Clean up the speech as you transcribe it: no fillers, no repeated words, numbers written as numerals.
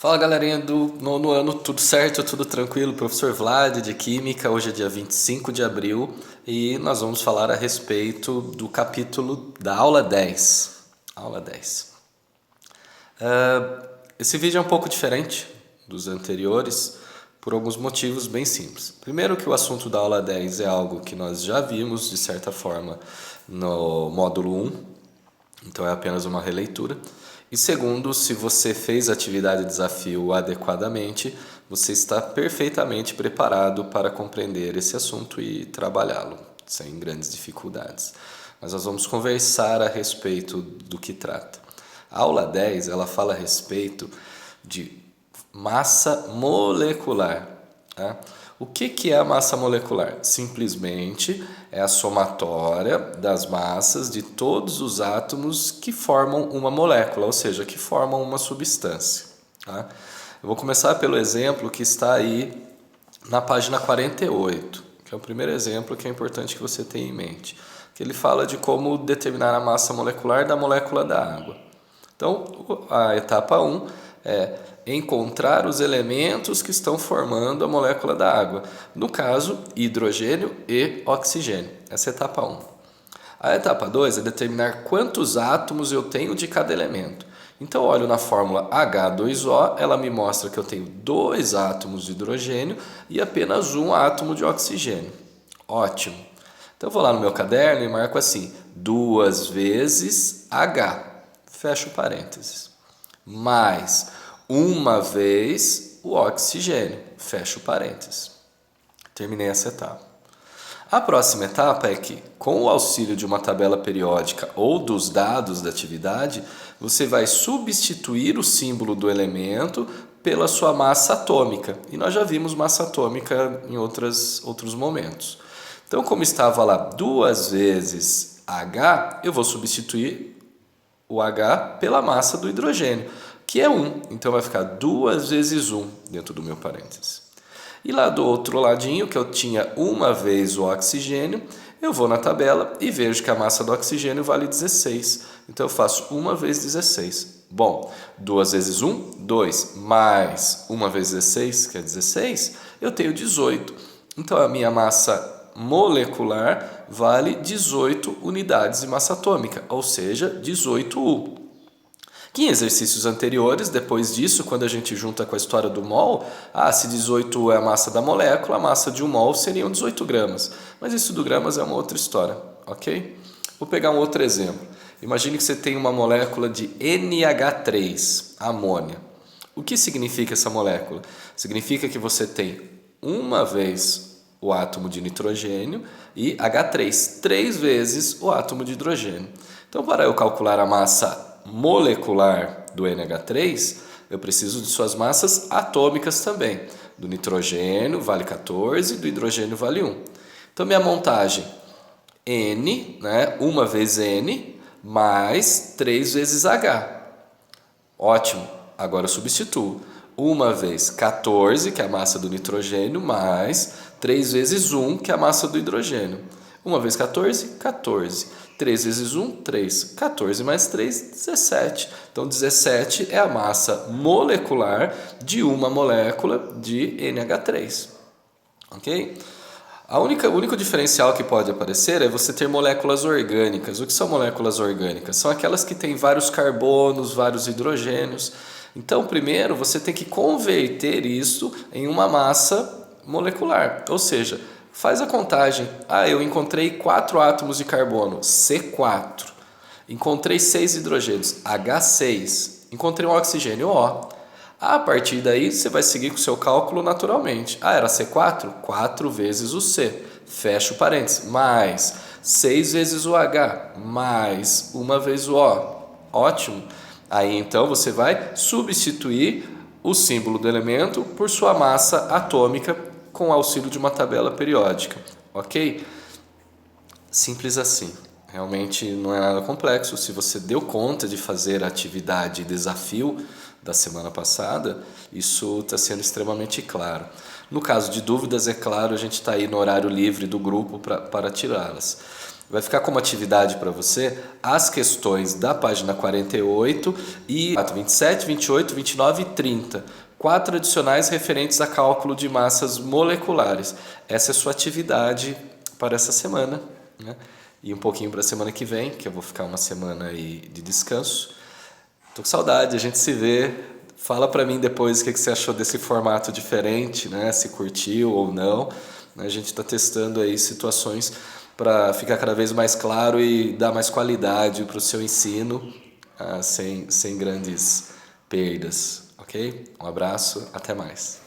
Fala galerinha do nono ano, tudo certo, tudo tranquilo? Professor Vlad de Química, hoje é dia 25 de abril e nós vamos falar a respeito do capítulo da aula 10. Aula 10. Esse vídeo é um pouco diferente dos anteriores por alguns motivos bem simples. Primeiro que o assunto da aula 10 é algo que nós já vimos de certa forma no módulo 1, então é apenas uma releitura. E segundo, se você fez a atividade de desafio adequadamente, você está perfeitamente preparado para compreender esse assunto e trabalhá-lo, sem grandes dificuldades. Mas nós vamos conversar a respeito do que trata. A aula 10, ela fala a respeito de massa molecular. Tá? O que é a massa molecular? Simplesmente é a somatória das massas de todos os átomos que formam uma molécula, ou seja, que formam uma substância. Tá? Eu vou começar pelo exemplo que está aí na página 48, que é o primeiro exemplo que é importante que você tenha em mente. Que ele fala de como determinar a massa molecular da molécula da água. Então, a etapa 1 é encontrar os elementos que estão formando a molécula da água. No caso, hidrogênio e oxigênio. Essa é a etapa 1. A etapa 2 é determinar quantos átomos eu tenho de cada elemento. Então, olho na fórmula H2O, ela me mostra que eu tenho 2 átomos de hidrogênio e apenas 1 átomo de oxigênio. Ótimo. Então, eu vou lá no meu caderno e marco assim, 2 vezes H. Fecho parênteses. Mais uma vez o oxigênio. Fecho parênteses. Terminei essa etapa. A próxima etapa é que, com o auxílio de uma tabela periódica ou dos dados da atividade, você vai substituir o símbolo do elemento pela sua massa atômica. E nós já vimos massa atômica em outros momentos. Então, como estava lá 2 vezes H, eu vou substituir o H pela massa do hidrogênio, que é 1. Então vai ficar 2 vezes 1 dentro do meu parênteses. E lá do outro ladinho, que eu tinha 1 vez o oxigênio, eu vou na tabela e vejo que a massa do oxigênio vale 16. Então eu faço 1 vezes 16. Bom, 2 vezes 1, 2, mais 1 vezes 16, que é 16, eu tenho 18. Então a minha massa molecular vale 18 unidades de massa atômica, ou seja, 18U. Que em exercícios anteriores, depois disso, quando a gente junta com a história do mol, se 18U é a massa da molécula, a massa de 1 mol seriam 18 gramas. Mas isso do gramas é uma outra história, ok? Vou pegar um outro exemplo. Imagine que você tem uma molécula de NH3, amônia. O que significa essa molécula? Significa que você tem 1 vez o átomo de nitrogênio e H3, 3 vezes o átomo de hidrogênio. Então, para eu calcular a massa molecular do NH3, eu preciso de suas massas atômicas também. Do nitrogênio vale 14, do hidrogênio vale 1. Então, minha montagem, N, 1 vezes N, mais 3 vezes H. Ótimo, agora eu substituo. 1 vez 14, que é a massa do nitrogênio, mais 3 vezes 1, que é a massa do hidrogênio. 1 vezes 14, 14. 3 vezes 1, 3. 14 mais 3, 17. Então, 17 é a massa molecular de uma molécula de NH3. Ok? O único diferencial que pode aparecer é você ter moléculas orgânicas. O que são moléculas orgânicas? São aquelas que têm vários carbonos, vários hidrogênios. Então, primeiro, você tem que converter isso em uma massa molecular. Ou seja, faz a contagem. Eu encontrei 4 átomos de carbono, C4. Encontrei 6 hidrogênios, H6. Encontrei um oxigênio, O. A partir daí, você vai seguir com o seu cálculo naturalmente. Era C4? 4 vezes o C. Fecha o parênteses. Mais 6 vezes o H. Mais 1 vez o O. Ótimo. Aí, então, você vai substituir o símbolo do elemento por sua massa atômica com o auxílio de uma tabela periódica. Ok? Simples assim. Realmente não é nada complexo. Se você deu conta de fazer a atividade desafio da semana passada, isso está sendo extremamente claro. No caso de dúvidas, é claro, a gente está aí no horário livre do grupo para tirá-las. vai ficar como atividade para você as questões da página 48 e 27, 28, 29 e 30. 4 adicionais referentes a cálculo de massas moleculares. Essa é a sua atividade para essa semana, né? E um pouquinho para a semana que vem, que eu vou ficar uma semana aí de descanso. Tô com saudade, a gente se vê. Fala para mim depois o que você achou desse formato diferente, né? Se curtiu ou não. A gente está testando aí situações para ficar cada vez mais claro e dar mais qualidade para o seu ensino, sem grandes perdas, ok? Um abraço, até mais.